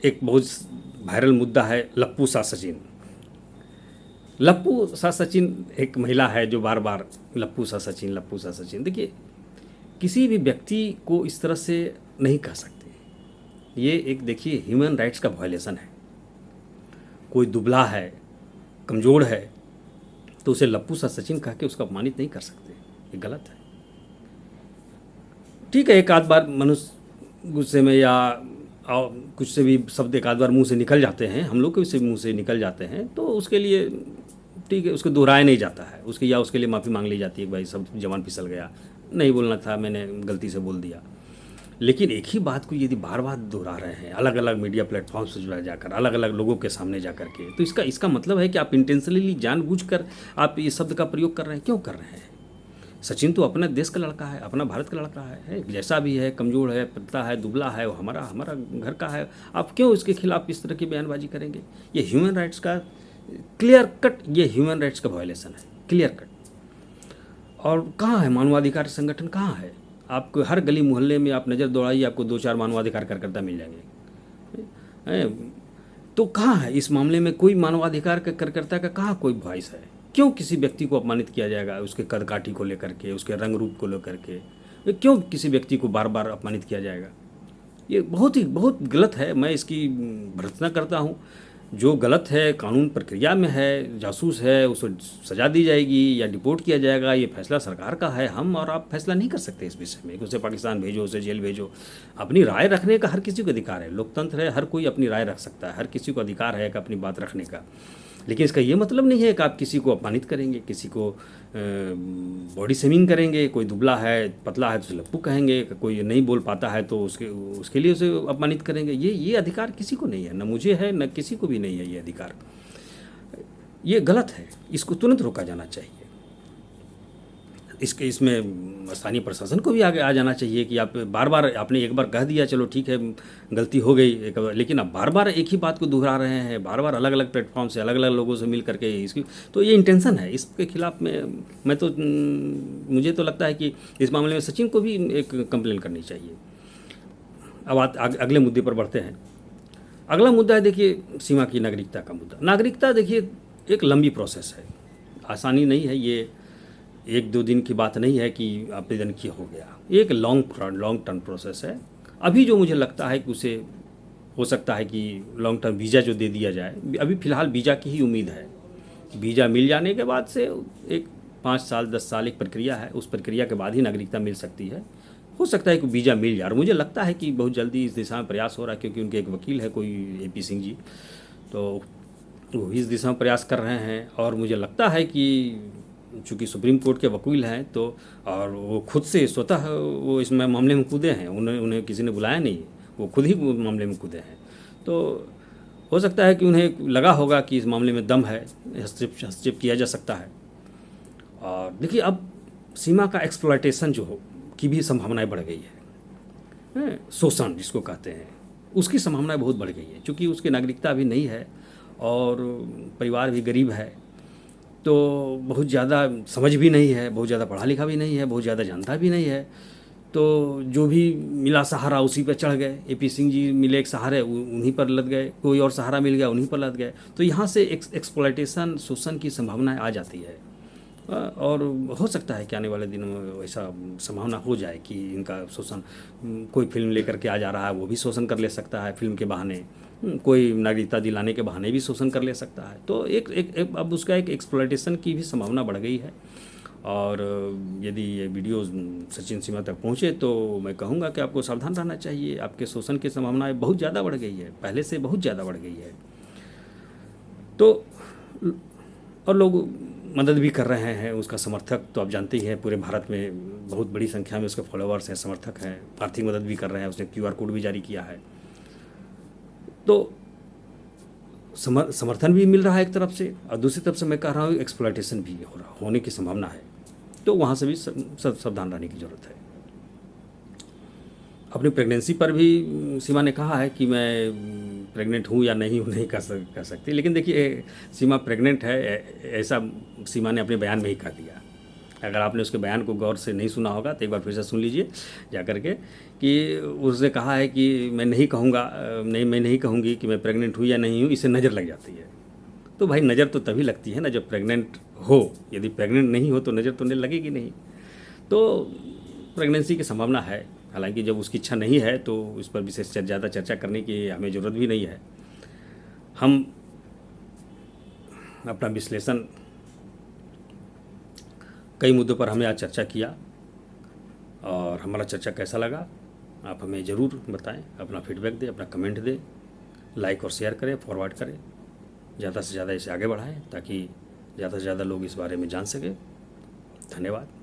एक बहुत वायरल मुद्दा है लप्पू सा सचिन। लप्पू सा सचिन एक महिला है जो बार बार लप्पू सा सचिन, लप्पू सा सचिन। देखिए, किसी भी व्यक्ति को इस तरह से नहीं कह सकते। ये एक देखिए ह्यूमन राइट्स का वायलेशन है। कोई दुबला है, कमज़ोर है, तो उसे लप्पू सा सचिन कह के उसको अपमानित नहीं कर सकते। ये गलत है। ठीक है, एक आध बार मनुष्य गुस्से में या कुछ से भी शब्द एक आध बार मुंह से निकल जाते हैं, हम लोग के से मुंह से निकल जाते हैं, तो उसके लिए ठीक है, उसको दोहराया नहीं जाता है। उसके लिए माफ़ी मांग ली जाती है कि भाई सब जवान फिसल गया, नहीं बोलना था, मैंने गलती से बोल दिया। लेकिन एक ही बात को यदि बार बार दोहरा रहे हैं अलग अलग मीडिया प्लेटफॉर्म से जुड़ा जाकर, अलग अलग लोगों के सामने जा कर के, तो इसका मतलब है कि आप इंटेंशनली जानबूझकर आप ये शब्द का प्रयोग कर रहे हैं। क्यों कर रहे हैं? सचिन तो अपने देश का लड़का है, अपना भारत का लड़का है, जैसा भी है, कमज़ोर है, पतला है, दुबला है, वो हमारा हमारा घर का है। आप क्यों इसके खिलाफ इस तरह की बयानबाजी करेंगे? ये ह्यूमन राइट्स का क्लियर कट, ये ह्यूमन राइट्स का वायलेशन है, क्लियर कट। और कहाँ है मानवाधिकार संगठन, कहाँ है? आपको हर गली मोहल्ले में आप नज़र दौड़ाइए, आपको 2-4 मानवाधिकार कार्यकर्ता मिल जाएंगे। तो कहाँ है इस मामले में कोई मानवाधिकार के कार्यकर्ता का कहाँ कोई वॉइस है? क्यों किसी व्यक्ति को अपमानित किया जाएगा उसके कदकाठी को लेकर के, उसके रंग रूप को लेकर के? क्यों किसी व्यक्ति को बार बार अपमानित किया जाएगा? ये बहुत गलत है। मैं इसकी भर्त्सना करता हूँ। जो गलत है, कानून प्रक्रिया में है, जासूस है, उसको सज़ा दी जाएगी या डिपोर्ट किया जाएगा, ये फैसला सरकार का है। हम और आप फैसला नहीं कर सकते इस विषय में। उसे पाकिस्तान भेजो, उसे जेल भेजो। अपनी राय रखने का हर किसी को अधिकार है, लोकतंत्र है, हर कोई अपनी राय रख सकता है, हर किसी को अधिकार है कि अपनी बात रखने का। लेकिन इसका ये मतलब नहीं है कि आप किसी को अपमानित करेंगे, किसी को बॉडी शेमिंग करेंगे। कोई दुबला है, पतला है तो उसे लप्पू कहेंगे, कोई नहीं बोल पाता है तो उसके लिए उसे अपमानित करेंगे। ये अधिकार किसी को नहीं है, न मुझे है, न किसी को भी नहीं है ये अधिकार। ये गलत है, इसको तुरंत रोका जाना चाहिए। इसमें स्थानीय प्रशासन को भी आगे आ जाना चाहिए कि आप बार बार, आपने एक बार कह दिया, चलो ठीक है गलती हो गई एक बार, लेकिन आप बार बार एक ही बात को दोहरा रहे हैं, बार बार अलग अलग प्लेटफॉर्म से अलग अलग लोगों से मिल करके इसकी, तो ये इंटेंशन है। इसके खिलाफ में मैं तो मुझे तो लगता है कि इस मामले में सचिन को भी एक कंप्लेन करनी चाहिए। अब अगले मुद्दे पर बढ़ते हैं। अगला मुद्दा है देखिए सीमा की नागरिकता का मुद्दा। नागरिकता देखिए एक लंबी प्रोसेस है, आसानी नहीं है। ये 1-2 दिन की बात नहीं है कि आवेदन किया हो गया, एक लॉन्ग टर्म प्रोसेस है। अभी जो मुझे लगता है कि उसे हो सकता है कि लॉन्ग टर्म वीज़ा जो दे दिया जाए, अभी फ़िलहाल वीज़ा की ही उम्मीद है। वीज़ा मिल जाने के बाद से एक 5 साल 10 साल एक प्रक्रिया है, उस प्रक्रिया के बाद ही नागरिकता मिल सकती है। हो सकता है कि वीज़ा मिल जाए, और मुझे लगता है कि बहुत जल्दी इस दिशा में प्रयास हो रहा है, क्योंकि उनके एक वकील है कोई AP सिंह जी, तो वो इस दिशा में प्रयास कर रहे हैं। और मुझे लगता है कि चूँकि सुप्रीम कोर्ट के वकील हैं, तो और वो खुद से स्वतः वो इसमें मामले में कूदे हैं, उन्हें किसी ने बुलाया नहीं, वो खुद ही मामले में कूदे हैं। तो हो सकता है कि उन्हें लगा होगा कि इस मामले में दम है, हस्तक्षेप किया जा सकता है। और देखिए अब सीमा का एक्सप्लॉयटेशन जो हो की भी संभावनाएं बढ़ गई है, शोषण जिसको कहते हैं, उसकी संभावनाएं बहुत बढ़ गई है। चूँकि उसकी नागरिकता अभी नहीं है और परिवार भी गरीब है, तो बहुत ज़्यादा समझ भी नहीं है, बहुत ज़्यादा पढ़ा लिखा भी नहीं है, बहुत ज़्यादा जानता भी नहीं है, तो जो भी मिला सहारा उसी पर चढ़ गए। AP सिंह जी मिले एक सहारे, उन्हीं पर लद गए, कोई और सहारा मिल गया उन्हीं पर लद गए। तो यहाँ से एक्सप्लॉयटेशन, शोषण की संभावनाएं आ जाती है। और हो सकता है कि आने वाले दिनों में ऐसा संभावना हो जाए कि इनका शोषण, कोई फिल्म लेकर के आ जा रहा है वो भी शोषण कर ले सकता है फिल्म के बहाने, कोई नागरिकता दिलाने के बहाने भी शोषण कर ले सकता है। तो एक अब उसका एक एक्सप्लॉयटेशन की भी संभावना बढ़ गई है। और यदि ये वीडियो सचिन सीमा तक पहुँचे तो मैं कहूँगा कि आपको सावधान रहना चाहिए। आपके शोषण की संभावनाएं बहुत ज़्यादा बढ़ गई है, पहले से बहुत ज़्यादा बढ़ गई है। तो और लोग मदद भी कर रहे हैं, उसका समर्थक तो आप जानते ही हैं, पूरे भारत में बहुत बड़ी संख्या में उसके फॉलोअर्स हैं, समर्थक हैं, आर्थिक मदद भी कर रहे हैं, उसने QR कोड भी जारी किया है। तो समर्थन भी मिल रहा है एक तरफ से, और दूसरी तरफ से मैं कह रहा हूँ एक्सप्लॉयटेशन भी होने की संभावना है। तो वहाँ से भी सावधान रहने की ज़रूरत है। अपनी प्रेगनेंसी पर भी सीमा ने कहा है कि मैं प्रेग्नेंट हूँ या नहीं हूँ, नहीं कह सकती। लेकिन देखिए सीमा प्रेग्नेंट है, ऐसा सीमा ने अपने बयान में ही कह दिया। अगर आपने उसके बयान को गौर से नहीं सुना होगा तो एक बार फिर से सुन लीजिए जा कर के, कि उसने कहा है कि मैं नहीं कहूँगा, मैं नहीं कहूँगी कि मैं प्रेग्नेंट हूँ या नहीं हूँ, इससे नज़र लग जाती है। तो भाई नज़र तो तभी लगती है ना जब प्रेग्नेंट हो, यदि प्रेग्नेंट नहीं हो तो नज़र तो नहीं लगेगी नहीं। तो प्रेगनेंसी की संभावना है, हालांकि जब उसकी इच्छा नहीं है तो इस पर विशेष ज़्यादा चर्चा करने की हमें ज़रूरत भी नहीं है। हम अपना विश्लेषण कई मुद्दों पर हमने आज चर्चा किया, और हमारा चर्चा कैसा लगा आप हमें ज़रूर बताएं, अपना फीडबैक दें, अपना कमेंट दें, लाइक और शेयर करें, फॉरवर्ड करें, ज़्यादा से ज़्यादा इसे आगे बढ़ाएं ताकि ज़्यादा से ज़्यादा लोग इस बारे में जान सकें। धन्यवाद।